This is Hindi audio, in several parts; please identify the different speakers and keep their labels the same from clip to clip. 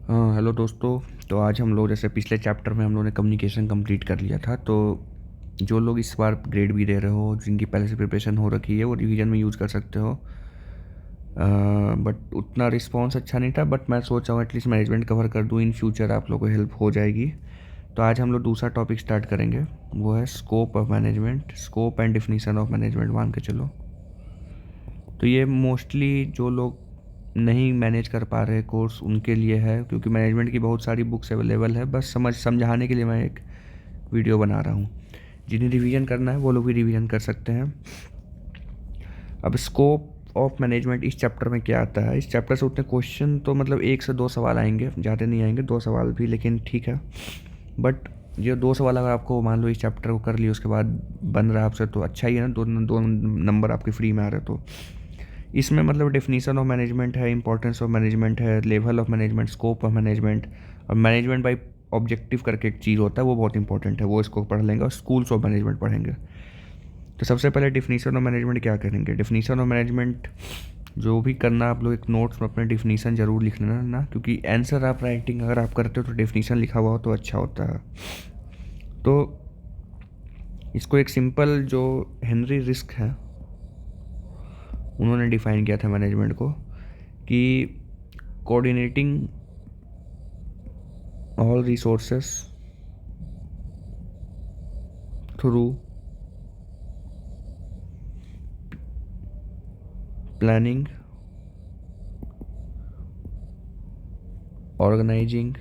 Speaker 1: हाँ, हेलो दोस्तों। तो आज हम लोग जैसे पिछले चैप्टर में हम लोगों ने कम्युनिकेशन कंप्लीट कर लिया था, तो जो लोग इस बार ग्रेड भी दे रहे हो, जिनकी पहले से प्रिपरेशन हो रखी है, वो रिवीजन में यूज़ कर सकते हो। बट उतना रिस्पॉन्स अच्छा नहीं था, बट मैं सोच रहा हूँ एटलीस्ट मैनेजमेंट कवर कर दूँ, इन फ्यूचर आप लोगों को हेल्प हो जाएगी। तो आज हम लोग दूसरा टॉपिक स्टार्ट करेंगे, वो है scope of management, scope and definition of management मान के चलो। तो ये मोस्टली जो लोग नहीं मैनेज कर पा रहे कोर्स उनके लिए है, क्योंकि मैनेजमेंट की बहुत सारी बुक्स अवेलेबल है, बस समझाने के लिए मैं एक वीडियो बना रहा हूँ। जिन्हें रिवीजन करना है वो लोग भी रिवीजन कर सकते हैं। अब स्कोप ऑफ मैनेजमेंट इस चैप्टर में क्या आता है, इस चैप्टर से उतने क्वेश्चन तो मतलब 1 से 2 सवाल आएंगे, ज़्यादा नहीं आएंगे, 2 सवाल भी, लेकिन ठीक है। बट ये 2 सवाल अगर आपको मान लो इस चैप्टर को कर लिए उसके बाद बन रहा है आपसे, तो अच्छा ही है ना, दो दो नंबर आपके फ्री में आ रहे। तो इसमें मतलब डेफिनीशन ऑफ मैनेजमेंट है, इंपॉर्टेंस ऑफ मैनेजमेंट है, level of management, scope of management, और मैनेजमेंट बाई ऑब्जेक्टिव करके एक चीज़ होता है, वो बहुत इंपॉर्टेंट है, वो इसको पढ़ लेंगे, और स्कूल्स ऑफ मैनेजमेंट पढ़ेंगे। तो सबसे पहले डेफिनीशन ऑफ मैनेजमेंट क्या करेंगे। डेफिनीशन ऑफ मैनेजमेंट जो भी करना आप लोग एक नोट्स में अपने डेफिनीशन ज़रूर लिख लेना ना, क्योंकि आंसर आप राइटिंग अगर आप करते हो तो डेफिनीशन लिखा हुआ हो तो अच्छा होता है। तो इसको एक सिंपल जो हेनरी रिस्क है उन्होंने डिफ़ाइन किया था मैनेजमेंट को, कि coordinating all resources through planning, organising,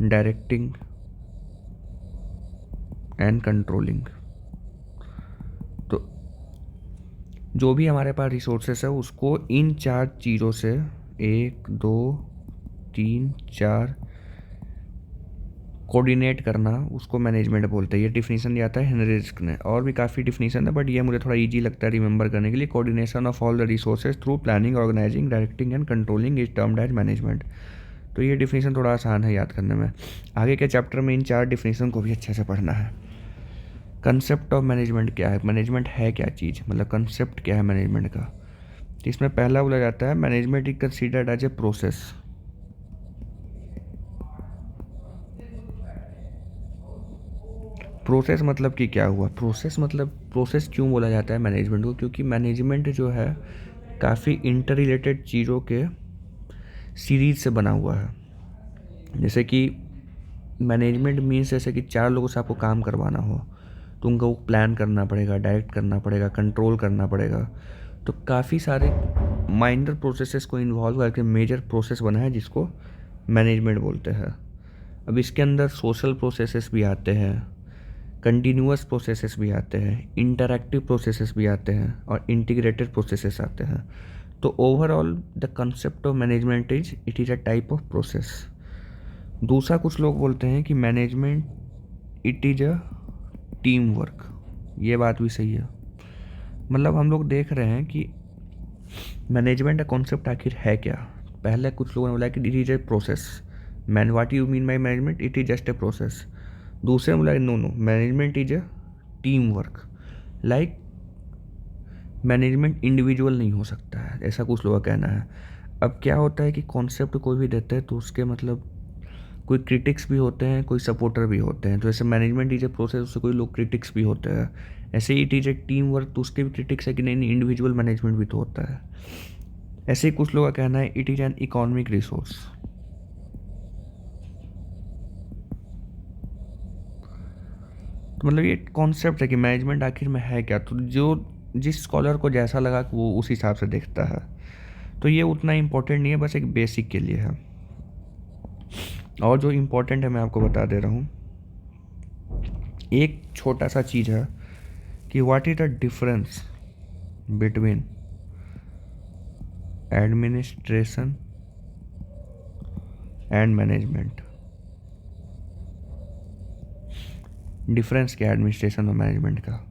Speaker 1: directing and controlling. तो जो भी हमारे पास रिसोर्सेस है उसको इन 4 चीज़ों से, 1 2 3 4, कोऑर्डिनेट करना, उसको मैनेजमेंट बोलते हैं। ये डिफिनीशन दिया था हेनरी रिस्क ने, और भी काफ़ी डिफिनीशन है, बट ये मुझे थोड़ा इजी लगता है रिमेंबर करने के लिए। Coordination of all the resources through planning, organising, directing and controlling is termed as management. तो ये डिफिनीशन थोड़ा आसान है याद करने में। आगे के चैप्टर में इन 4 डिफिनीशन को भी अच्छे से पढ़ना है। कंसेप्ट ऑफ मैनेजमेंट क्या है, मैनेजमेंट है क्या चीज़, मतलब कंसेप्ट क्या है मैनेजमेंट का। तो इसमें पहला बोला जाता है management is considered as a process. Process मतलब कि क्या हुआ, प्रोसेस मतलब प्रोसेस क्यों बोला जाता है मैनेजमेंट को, क्योंकि मैनेजमेंट जो है काफ़ी इंटर रिलेटेड चीज़ों के सीरीज से बना हुआ है। जैसे कि मैनेजमेंट मीन्स जैसे कि 4 लोगों से आपको काम करवाना हो तो उनको प्लान करना पड़ेगा, डायरेक्ट करना पड़ेगा, कंट्रोल करना पड़ेगा। तो काफ़ी सारे माइनर प्रोसेसेस को इन्वॉल्व करके मेजर प्रोसेस बना है जिसको मैनेजमेंट बोलते हैं। अब इसके अंदर सोशल प्रोसेसेस भी आते हैं, कंटिन्यूअस प्रोसेसेस भी आते हैं, इंटरैक्टिव प्रोसेसेस भी आते हैं, और इंटीग्रेटेड प्रोसेसेस आते हैं। तो overall the concept of management it is a type of process. दूसरा कुछ लोग बोलते हैं कि management it is a team work. ये बात भी सही है। मतलब हम लोग देख रहे हैं कि मैनेजमेंट का कॉन्सेप्ट आखिर है क्या। पहले कुछ लोगों ने बोला कि it is a process, man what you mean by management, it is just a process. दूसरे ने बोला no no, management is a team work. Like management individual नहीं हो सकता है, ऐसा कुछ लोगों का कहना है। अब क्या होता है कि कॉन्सेप्ट कोई भी देते हैं तो उसके मतलब कोई क्रिटिक्स भी होते हैं, कोई सपोर्टर भी होते हैं। तो जैसे मैनेजमेंट इज ए प्रोसेस, उससे कोई लोग क्रिटिक्स भी होते हैं। ऐसे ही it is a team work, तो उसके भी क्रिटिक्स है कि नहीं नहीं, इंडिविजुअल मैनेजमेंट भी तो होता है। ऐसे ही कुछ लोगों का कहना है it is an economic resource. तो मतलब ये कॉन्सेप्ट है कि मैनेजमेंट आखिर में है क्या। तो जो जिस स्कॉलर को जैसा लगा कि वो उस हिसाब से देखता है, तो ये उतना इम्पोर्टेंट नहीं है, बस एक बेसिक के लिए है। और जो इम्पोर्टेंट है मैं आपको बता दे रहा हूँ। एक छोटा सा चीज़ है कि what is the difference between administration and management. Difference क्या है एडमिनिस्ट्रेशन और मैनेजमेंट का।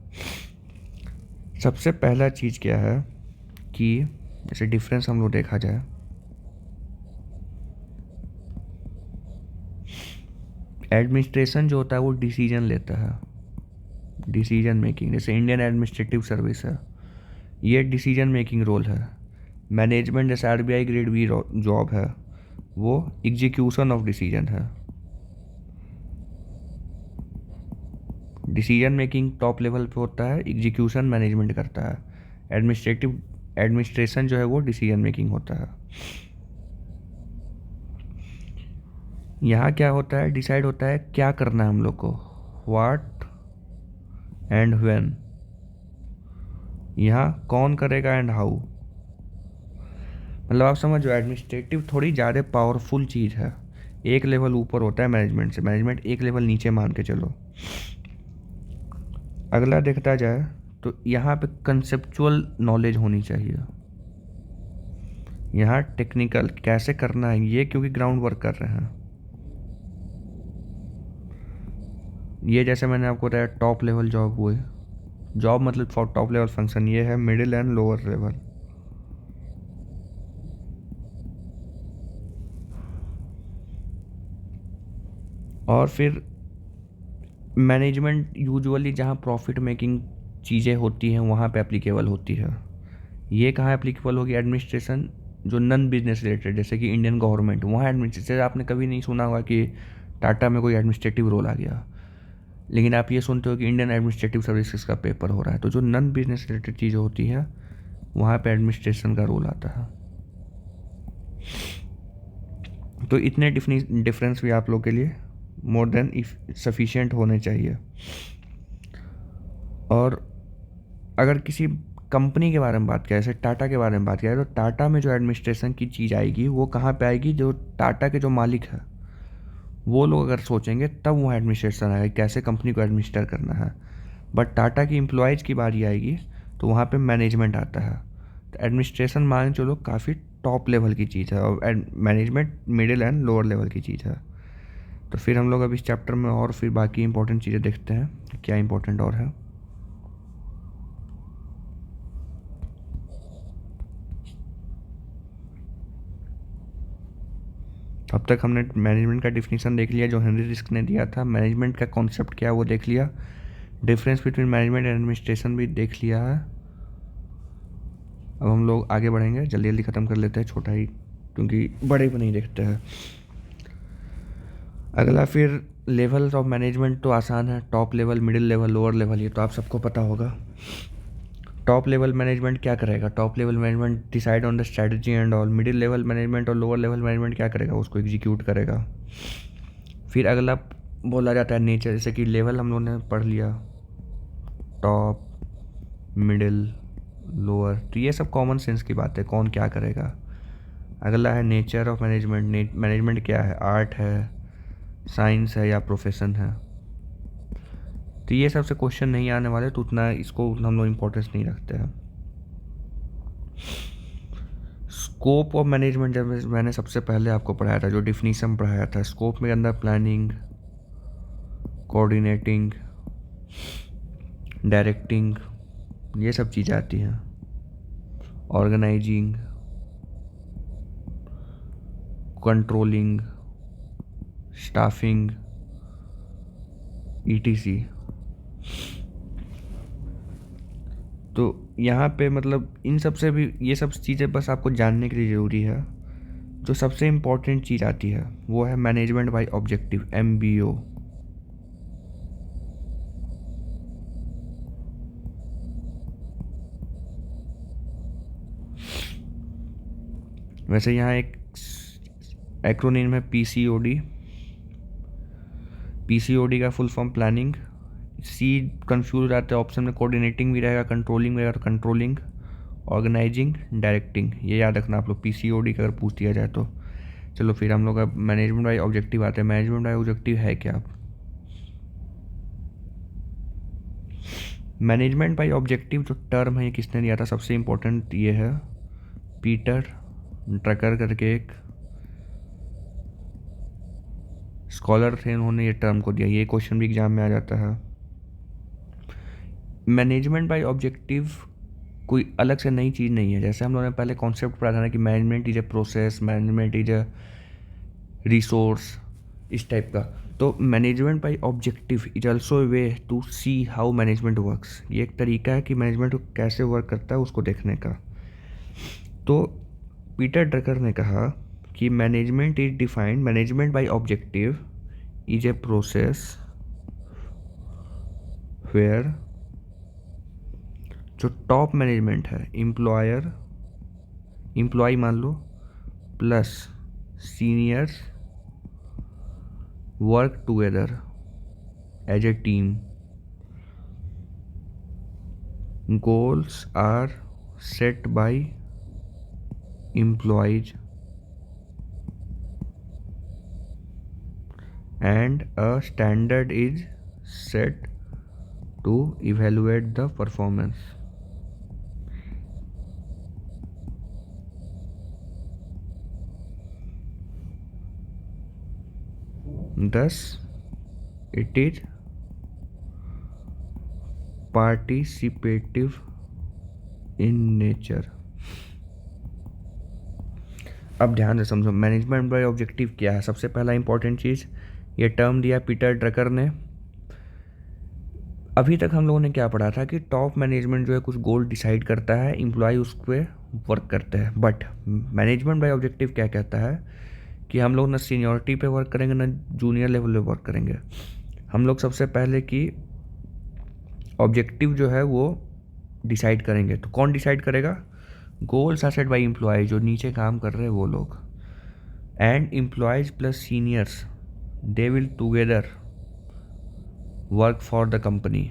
Speaker 1: सबसे पहला चीज़ क्या है कि जैसे डिफरेंस हम लोग देखा जाए, एडमिनिस्ट्रेशन जो होता है वो डिसीजन लेता है, डिसीजन मेकिंग। जैसे इंडियन एडमिनिस्ट्रेटिव सर्विस है, ये डिसीजन मेकिंग रोल है। मैनेजमेंट जैसे RBI ग्रेड बी जॉब है वो एग्जीक्यूशन ऑफ डिसीजन है। डिसीजन मेकिंग टॉप लेवल पे होता है, एग्जीक्यूशन मैनेजमेंट करता है, एडमिनिस्ट्रेशन जो है वो डिसीजन मेकिंग होता है। यहाँ क्या होता है, डिसाइड होता है क्या करना है हम लोग को, व्हाट एंड व्हेन। यहाँ कौन करेगा एंड हाउ। मतलब आप समझो एडमिनिस्ट्रेटिव थोड़ी ज़्यादा पावरफुल चीज़ है, एक लेवल ऊपर होता है मैनेजमेंट से, मैनेजमेंट एक लेवल नीचे मान के चलो। अगला देखता जाए तो यहाँ पे कंसेप्चुअल नॉलेज होनी चाहिए। यहाँ टेक्निकल कैसे करना है ये, क्योंकि ग्राउंड वर्क कर रहे हैं ये, जैसे मैंने आपको बताया टॉप लेवल जॉब हुए, जॉब मतलब फॉर टॉप लेवल फंक्शन, ये है मिडिल एंड लोअर लेवल। और फिर मैनेजमेंट यूजुअली जहाँ प्रॉफिट मेकिंग चीज़ें होती हैं वहाँ पे एप्लीकेबल होती है। ये कहाँ एप्लीकेबल होगी, एडमिनिस्ट्रेशन जो नॉन बिजनेस रिलेटेड, जैसे कि इंडियन गवर्नमेंट, वहाँ एडमिनिस्ट्रेशन आपने कभी नहीं सुना होगा कि टाटा में कोई एडमिनिस्ट्रेटिव रोल आ गया, लेकिन आप ये सुनते हो कि इंडियन एडमिनिस्ट्रेटिव सर्विसेज का पेपर हो रहा है। तो जो नॉन बिजनेस रिलेटेड चीज़ें होती हैं वहाँ पे एडमिनिस्ट्रेशन का रोल आता है। तो इतने डिफरेंस भी आप लोग के लिए मोर देन सफिशिएंट होने चाहिए। और अगर किसी कंपनी के बारे में बात करें, जैसे टाटा के बारे में बात करें, तो टाटा में जो एडमिनिस्ट्रेशन की चीज़ आएगी वो कहाँ पे आएगी, जो टाटा के जो मालिक है वो लोग अगर सोचेंगे तब वहाँ एडमिनिस्ट्रेशन आएगा, कैसे कंपनी को एडमिनिस्टर करना है। बट टाटा की एम्प्लॉयज़ की बारी आएगी तो वहाँ पे मैनेजमेंट आता है। तो एडमिनिस्ट्रेशन मान चलो काफ़ी टॉप लेवल की चीज़ है, और management middle and lower level की चीज़ है। तो फिर हम लोग अब इस चैप्टर में और फिर बाकी इंपॉर्टेंट चीज़ें देखते हैं, क्या इंपॉर्टेंट और है। अब तक हमने मैनेजमेंट का डिफिनीशन देख लिया जो हेनरी रिस्क ने दिया था, मैनेजमेंट का कॉन्सेप्ट क्या है वो देख लिया, difference between management and administration भी देख लिया है। अब हम लोग आगे बढ़ेंगे, जल्दी जल्दी ख़त्म कर लेते हैं, छोटा ही क्योंकि बड़े भी नहीं देखते हैं। अगला फिर लेवल्स ऑफ मैनेजमेंट तो आसान है, top level, middle level, lower level, ये तो आप सबको पता होगा। टॉप लेवल मैनेजमेंट क्या करेगा, top level management decide on the strategy and all. Middle level management और लोअर लेवल मैनेजमेंट क्या करेगा, उसको एग्जीक्यूट करेगा। फिर अगला बोला जाता है नेचर, जैसे कि लेवल हम लोगों ने पढ़ लिया, टॉप, मिडिल, लोअर, तो ये सब कॉमन सेंस की बात है, कौन क्या करेगा। अगला है नेचर ऑफ मैनेजमेंट, मैनेजमेंट क्या है, आर्ट है, साइंस है या प्रोफेशन है। तो ये सबसे क्वेश्चन नहीं आने वाले, तो उतना इसको हम लोग इम्पोर्टेंस नहीं रखते हैं। स्कोप ऑफ मैनेजमेंट जब मैंने सबसे पहले आपको पढ़ाया था, जो डिफिनीशन पढ़ाया था, स्कोप में अंदर प्लानिंग, कोऑर्डिनेटिंग, डायरेक्टिंग, ये सब चीज़ें आती हैं, ऑर्गेनाइजिंग, कंट्रोलिंग, स्टाफिंग, ETC। तो यहाँ पे मतलब इन सब से भी, ये सब चीज़ें बस आपको जानने के लिए ज़रूरी है। जो सबसे इम्पोर्टेंट चीज़ आती है वो है मैनेजमेंट बाय ऑब्जेक्टिव, MBO। वैसे यहाँ एक एक्रोनिम है PCOD। PCOD का full form planning, C confuse हो जाते हैं ऑप्शन में, कोऑर्डिनेटिंग भी रहेगा, कंट्रोलिंग रहेगा, तो कंट्रोलिंग, ऑर्गेनाइजिंग, डायरेक्टिंग, ये याद रखना आप लोग PCOD का अगर पूछ दिया जाए तो। चलो फिर हम लोग अब मैनेजमेंट बाय ऑब्जेक्टिव आते हैं। मैनेजमेंट बाय ऑब्जेक्टिव है क्या। मैनेजमेंट बाय ऑब्जेक्टिव जो टर्म है ये किसने दिया था, सबसे इम्पोर्टेंट ये है पीटर ड्रकर करके एक स्कॉलर थे, उन्होंने ये टर्म को दिया। ये क्वेश्चन भी एग्जाम में आ जाता है। मैनेजमेंट बाय ऑब्जेक्टिव कोई अलग से नई चीज़ नहीं है, जैसे हम लोगों ने पहले कॉन्सेप्ट पढ़ा था ना कि management is a process, management is a resource, इस टाइप का। तो management by objective is also a way to see how management works. ये एक तरीका है कि मैनेजमेंट कैसे वर्क करता है उसको देखने का। तो पीटर ड्रकर ने कहा कि management by objective is a process where जो टॉप मैनेजमेंट है, एम्प्लॉय मान लो, plus seniors work together as a team, goals are set by employees and a standard is set to evaluate the performance. Thus, it is participative in nature. अब ध्यान से समझो मैनेजमेंट बाय ऑब्जेक्टिव क्या है। सबसे पहला इंपॉर्टेंट चीज़, ये टर्म दिया पीटर ड्रकर ने। अभी तक हम लोगों ने क्या पढ़ा था कि टॉप मैनेजमेंट जो है कुछ गोल डिसाइड करता है, एम्प्लॉय उस पर वर्क करते हैं। बट मैनेजमेंट बाय ऑब्जेक्टिव क्या कहता है कि हम लोग ना सीनियरिटी पे वर्क करेंगे ना जूनियर लेवल पे वर्क करेंगे। हम लोग सबसे पहले कि ऑब्जेक्टिव जो है वो डिसाइड करेंगे। तो कौन डिसाइड करेगा? Goals are set by employ, जो नीचे काम कर रहे हैं वो लोग, and employees plus seniors they will together work for the company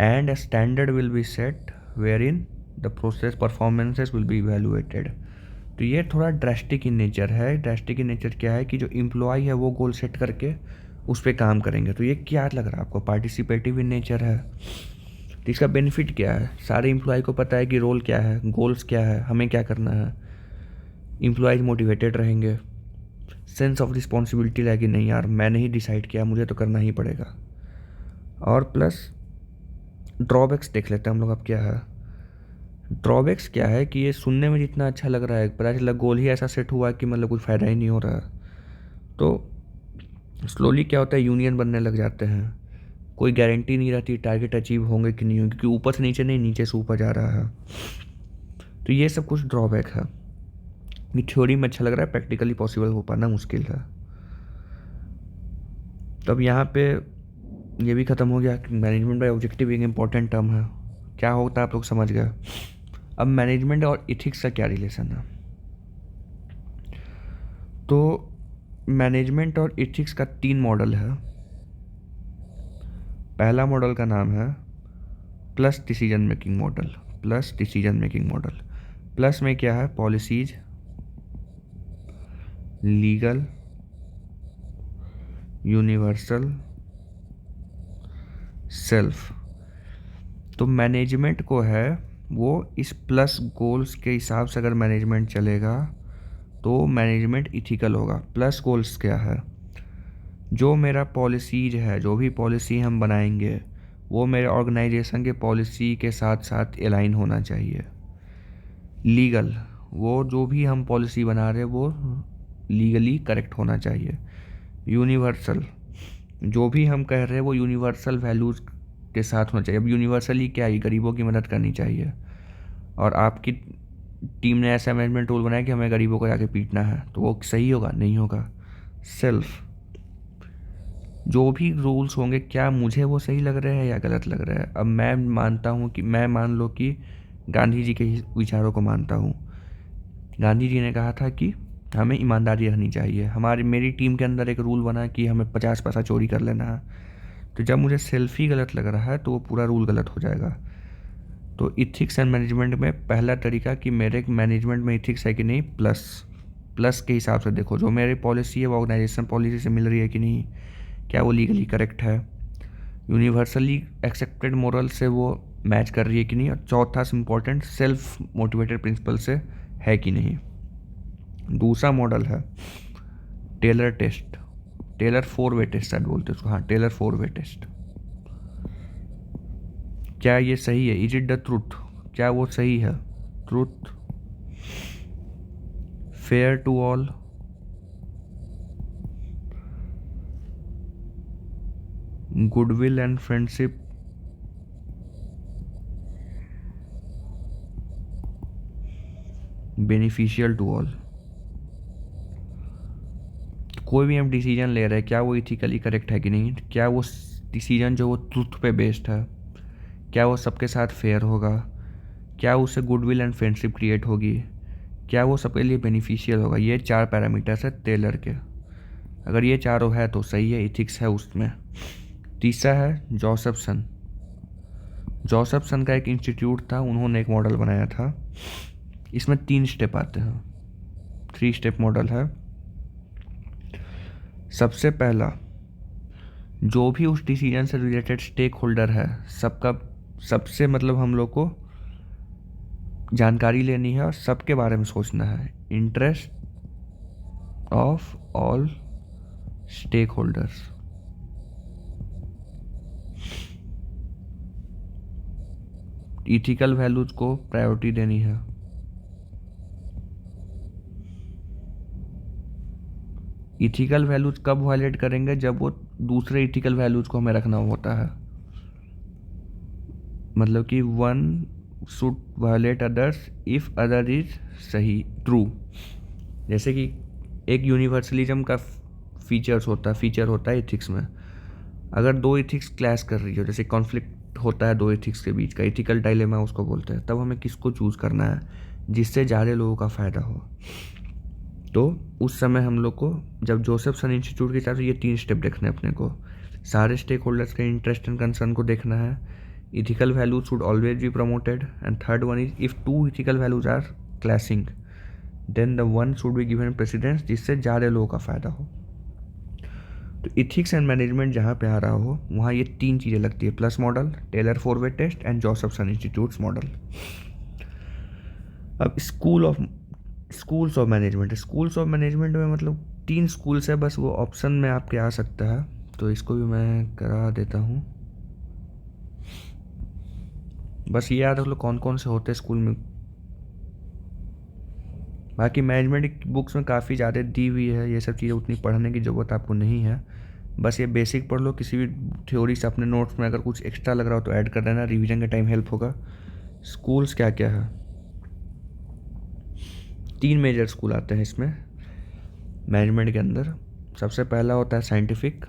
Speaker 1: and a standard will be set wherein the process performances will be evaluated. तो ये थोड़ा ड्रास्टिक इन नेचर है। ड्रास्टिक इन नेचर क्या है कि जो एम्प्लॉय है वो गोल सेट करके उस पर काम करेंगे। तो ये क्या लग रहा है आपको? पार्टिसिपेटिव इन नेचर है। तो इसका बेनिफिट क्या है? सारे एम्प्लॉय को पता है कि रोल क्या है, गोल्स क्या है, हमें क्या करना है। एम्प्लॉयज मोटिवेटेड रहेंगे, सेंस ऑफ रिस्पॉन्सिबिलिटी लगे, नहीं यार मैंने ही डिसाइड किया, मुझे तो करना ही पड़ेगा। और प्लस ड्रॉबैक्स देख लेते हैं हम लोग अब क्या है। ड्रॉबैक्स क्या है कि ये सुनने में जितना अच्छा लग रहा है, पता चला गोल ही ऐसा सेट हुआ कि मतलब कुछ फ़ायदा ही नहीं हो रहा है। तो स्लोली क्या होता है, यूनियन बनने लग जाते हैं। कोई गारंटी नहीं रहती टारगेट अचीव होंगे कि नहीं होंगे, क्योंकि ऊपर से नीचे नहीं, नीचे से ऊपर जा रहा है। तो ये सब कुछ ड्रॉबैक है। ये थ्योरी में अच्छा लग रहा है, प्रैक्टिकली पॉसिबल हो पाना मुश्किल है। तब यहाँ पे ये भी ख़त्म हो गया कि मैनेजमेंट बाय ऑब्जेक्टिव एक इम्पॉर्टेंट टर्म है। क्या होता है आप लोग समझ गए। अब मैनेजमेंट और इथिक्स का क्या रिलेशन है? तो मैनेजमेंट और इथिक्स का 3 मॉडल है। पहला मॉडल का नाम है plus decision making model. Plus decision making model, plus में क्या है? Policies, legal, universal, self. तो मैनेजमेंट को है वो इस प्लस गोल्स के हिसाब से अगर मैनेजमेंट चलेगा तो मैनेजमेंट इथिकल होगा। प्लस गोल्स क्या है? जो मेरा पॉलिसीज है, जो भी पॉलिसी हम बनाएंगे वो मेरे ऑर्गेनाइजेशन के पॉलिसी के साथ साथ अलाइन होना चाहिए। लीगल, वो जो भी हम पॉलिसी बना रहे हैं वो लीगली करेक्ट होना चाहिए। यूनिवर्सल, जो भी हम कह रहे हैं वो यूनिवर्सल वैल्यूज़ के साथ होना चाहिए। अब यूनिवर्सली क्या है? गरीबों की मदद करनी चाहिए। और आपकी टीम ने ऐसा मैनेजमेंट टूल बनाया कि हमें गरीबों को जाके पीटना है, तो वो सही होगा? नहीं होगा। सेल्फ, जो भी रूल्स होंगे क्या मुझे वो सही लग रहे हैं या गलत लग रहा है। अब मैं मानता हूँ कि मैं मान लो कि गांधी जी के विचारों को मानता हूँ। गांधी जी ने कहा था कि हमें ईमानदारी रखनी चाहिए। मेरी टीम के अंदर एक रूल बना कि हमें 50 पैसा चोरी कर लेना है। तो जब मुझे सेल्फ ही गलत लग रहा है तो वो पूरा रूल गलत हो जाएगा। तो इथिक्स एंड मैनेजमेंट में पहला तरीका कि मेरे मैनेजमेंट में इथिक्स है कि नहीं, प्लस के हिसाब से देखो जो मेरी पॉलिसी है वो ऑर्गेनाइजेशन पॉलिसी से मिल रही है कि नहीं, क्या वो लीगली करेक्ट है, यूनिवर्सली एक्सेप्टेड मोरल से वो मैच कर रही है कि नहीं, और चौथा से इम्पोर्टेंट सेल्फ मोटिवेटेड प्रिंसिपल से है कि नहीं। दूसरा मॉडल है टेलर टेस्ट, टेलर 4 वे टेस्ट शायद बोलते हैं उसको। हाँ, टेलर 4 वे टेस्ट। क्या ये सही है? Is it the truth? क्या वो सही है? Truth, fair to all, goodwill and friendship, beneficial to all. कोई भी हम डिसीजन ले रहे हैं, क्या वो इथिकली करेक्ट है कि नहीं, क्या वो डिसीजन जो वो ट्रुथ पे बेस्ड है, क्या वो सबके साथ फेयर होगा, क्या उससे गुडविल एंड फ्रेंडशिप क्रिएट होगी, क्या वो सबके लिए बेनिफिशियल होगा। ये 4 पैरामीटर्स है टेलर के। अगर ये चारों है तो सही है, इथिक्स है उसमें। तीसरा है जोसेफसन। जोसेफसन का एक इंस्टीट्यूट था, उन्होंने एक मॉडल बनाया था। इसमें 3 स्टेप आते हैं, 3 स्टेप मॉडल है। सबसे पहला, जो भी उस डिसीजन से रिलेटेड स्टेक होल्डर है, सबका सबसे मतलब हम लोग को जानकारी लेनी है और सबके बारे में सोचना है। Interest of all stakeholders. Ethical values को प्रायोरिटी देनी है। इथिकल वैल्यूज कब वायलेट करेंगे, जब वो दूसरे इथिकल वैल्यूज को हमें रखना होता है। मतलब कि one should violate others if other is सही ट्रू। जैसे कि एक यूनिवर्सलिज्म का फीचर होता है इथिक्स में। अगर 2 इथिक्स क्लैश कर रही हो, जैसे कॉन्फ्लिक्ट होता है 2 इथिक्स के बीच का, इथिकल डायलेमा उसको बोलते हैं, तब हमें किसको चूज़ करना है जिससे ज़्यादा लोगों का फ़ायदा हो। तो उस समय हम लोग को, जब जोसेफसन इंस्टीट्यूट के हिसाब से, ये 3 स्टेप देखने हैं अपने को। सारे स्टेक होल्डर्स के इंटरेस्ट एंड कंसर्न को देखना है। Ethical values should always be promoted. And third one is, if 2 ethical values are clashing then the one should be given precedence जिससे ज़्यादा लोगों का फ़ायदा हो। तो इथिक्स एंड मैनेजमेंट जहाँ पे आ रहा हो वहाँ ये 3 चीज़ें लगती है: प्लस मॉडल, टेलर फोरवे test and Josephson institutes model. अब स्कूल्स ऑफ मैनेजमेंट में मतलब 3 स्कूल्स है बस, वो ऑप्शन में आपके आ सकता है, तो इसको भी मैं करा देता हूँ। बस ये याद रख लो कौन कौन से होते हैं स्कूल में। बाकी मैनेजमेंट की बुक्स में काफ़ी ज़्यादा दी हुई है, ये सब चीज़ें उतनी पढ़ने की ज़रूरत आपको नहीं है। बस ये बेसिक पढ़ लो। किसी भी थ्योरी से अपने नोट्स में अगर कुछ एक्स्ट्रा लग रहा हो तो ऐड कर देना, रिवीजन के टाइम हेल्प होगा। स्कूल्स क्या क्या है, 3 मेजर स्कूल आते हैं इसमें मैनेजमेंट के अंदर। सबसे पहला होता है साइंटिफिक।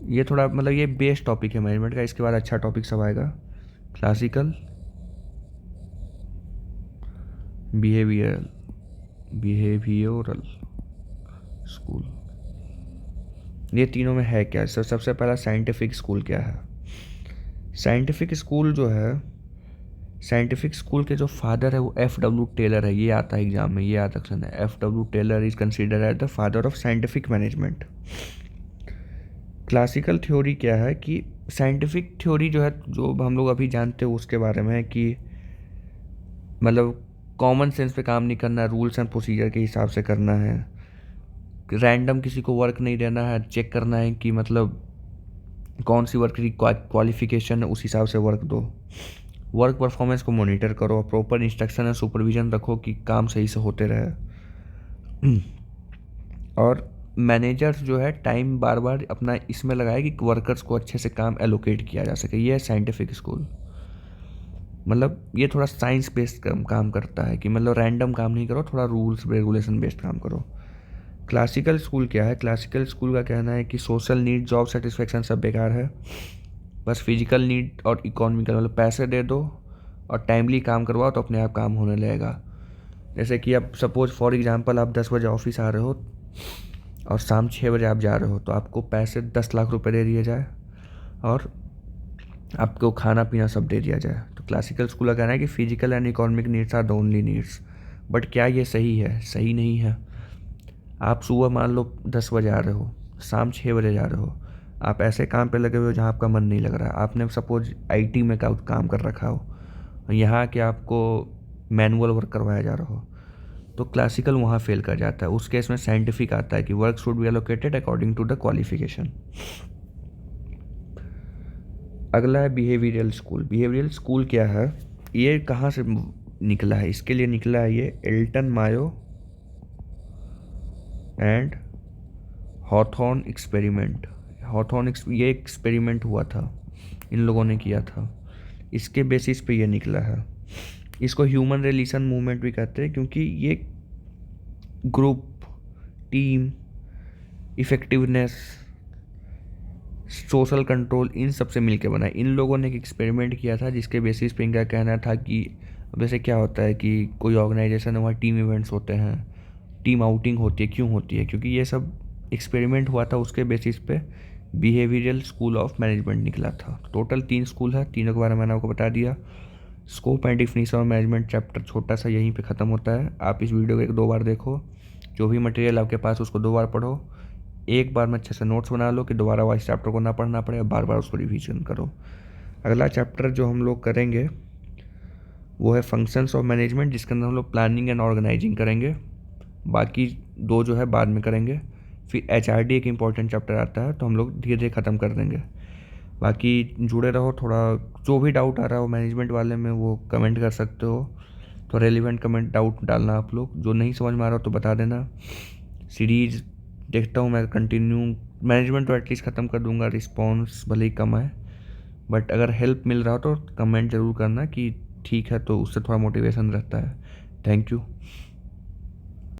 Speaker 1: ये थोड़ा मतलब ये बेस टॉपिक है मैनेजमेंट का, इसके बाद अच्छा टॉपिक सब आएगा। Classical, behavioural school. ये तीनों में है क्या। सबसे पहला साइंटिफिक स्कूल क्या है। साइंटिफिक स्कूल जो है, साइंटिफिक स्कूल के जो फादर है वो F.W. टेलर है। ये आता है एग्जाम में, ये याद रखना है। F.W. Taylor is considered as the father of scientific management. Classical theory क्या है कि साइंटिफिक थ्योरी जो है, जो हम लोग अभी जानते हैं उसके बारे में है कि मतलब कॉमन सेंस पे काम नहीं करना है, रूल्स एंड प्रोसीजर के हिसाब से करना है। रैंडम किसी को वर्क नहीं देना है, चेक करना है कि मतलब कौन सी वर्क की क्वालिफिकेशन है, उस हिसाब से वर्क दो। वर्क परफॉर्मेंस को मॉनिटर करो, प्रॉपर इंस्ट्रक्शन एंड सुपरविजन रखो कि काम सही से होते रहे। और मैनेजर्स जो है टाइम बार बार अपना इसमें लगाए कि वर्कर्स को अच्छे से काम एलोकेट किया जा सके। ये है साइंटिफिक स्कूल। मतलब ये थोड़ा साइंस बेस्ड काम करता है कि मतलब रैंडम काम नहीं करो, थोड़ा रूल्स रेगुलेशन बेस्ड काम करो। क्लासिकल स्कूल क्या है, क्लासिकल स्कूल का कहना है कि सोशल नीड, जॉब सेटिस्फेक्शन सब बेकार है, बस फिजिकल नीड और इकोनॉमिकल, मतलब पैसे दे दो और टाइमली काम करवाओ तो अपने आप काम होने लगेगा। जैसे कि अब सपोज फॉर एग्जांपल आप 10 बजे ऑफिस आ रहे हो और शाम 6 बजे आप जा रहे हो, तो आपको पैसे 10 लाख रुपए दे दिए जाए और आपको खाना पीना सब दे दिया जाए। तो क्लासिकल स्कूल का कहना है कि physical and economic needs are the only needs. But क्या ये सही है? सही नहीं है। आप सुबह मान लो 10 बजे आ रहे हो, शाम 6 बजे जा रहे हो, आप ऐसे काम पे लगे हुए हो जहाँ आपका मन नहीं लग रहा है। आपने सपोज IT में काम कर रखा हो, यहाँ के आपको मैनुअल वर्क करवाया जा रहा हो, तो क्लासिकल वहाँ फेल कर जाता है। उस केस में साइंटिफिक आता है कि work should be allocated according to the qualification. अगला है बिहेवियरल स्कूल। बिहेवियरल स्कूल क्या है, ये कहाँ से निकला है? इसके लिए निकला है ये Elton Mayo and Hawthorne experiment. ये एक्सपेरिमेंट हुआ था, इन लोगों ने किया था, इसके बेसिस पे ये निकला है। इसको ह्यूमन रिलेशन मूवमेंट भी कहते हैं, क्योंकि ये group, team, effectiveness, social control, इन सब से मिल के बना है। इन लोगों ने एक एक्सपेरिमेंट किया था जिसके बेसिस पे इनका कहना था कि वैसे क्या होता है कि कोई ऑर्गेनाइजेशन है, वहाँ टीम इवेंट्स होते हैं, टीम आउटिंग होती है, क्यों होती है? क्योंकि ये सब एक्सपेरिमेंट हुआ था, उसके बेसिस पे बिहेवियरल स्कूल ऑफ मैनेजमेंट निकला था। टोटल 3 स्कूल है, तीनों के बारे में मैंने आपको बता दिया। Scope and definition of management chapter छोटा सा यहीं पे ख़त्म होता है। आप इस वीडियो को 1-2 बार देखो, जो भी मटेरियल आपके पास उसको 2 बार पढ़ो, एक बार में अच्छे से नोट्स बना लो कि दोबारा वाइस चैप्टर को ना पढ़ना पड़े, बार बार उसको रिवीजन करो। अगला चैप्टर जो हम लोग करेंगे वो है फंक्शंस ऑफ मैनेजमेंट, जिसके अंदर हम लोग प्लानिंग एंड ऑर्गेनाइजिंग करेंगे। बाकी 2 जो है बाद में करेंगे। फिर HRD एक इम्पॉर्टेंट चैप्टर आता है, तो हम लोग धीरे धीरे ख़त्म कर देंगे। बाकी जुड़े रहो। थोड़ा जो भी डाउट आ रहा हो मैनेजमेंट वाले में वो कमेंट कर सकते हो, तो रेलिवेंट कमेंट डाउट डालना आप लोग। जो नहीं समझ में आ रहा हो तो बता देना। सीरीज़ देखता हूँ मैं कंटिन्यू, मैनेजमेंट तो एटलीस्ट ख़त्म कर दूंगा, रिस्पॉन्स भले ही कम है, बट अगर हेल्प मिल रहा हो तो कमेंट ज़रूर करना कि ठीक है, तो उससे थोड़ा मोटिवेशन रहता है। Thank you.